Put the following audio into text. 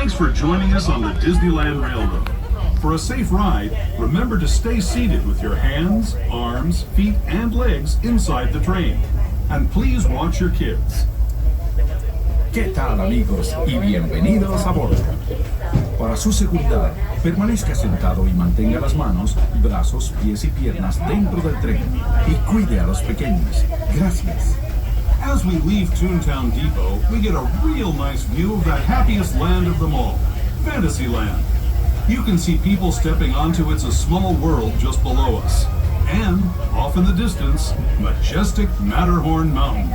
Thanks for joining us on the Disneyland Railroad. For a safe ride, remember to stay seated with your hands, arms, feet, and legs inside the train. And please watch your kids. ¿Qué tal, amigos? Y bienvenidos a bordo. Para su seguridad, permanezca sentado y mantenga las manos, brazos, pies y piernas dentro del tren. Y cuide a los pequeños. Gracias. As we leave Toontown Depot, we get a real nice view of the happiest land of them all, Fantasyland. You can see people stepping onto It's a Small World just below us. And, off in the distance, majestic Matterhorn Mountain.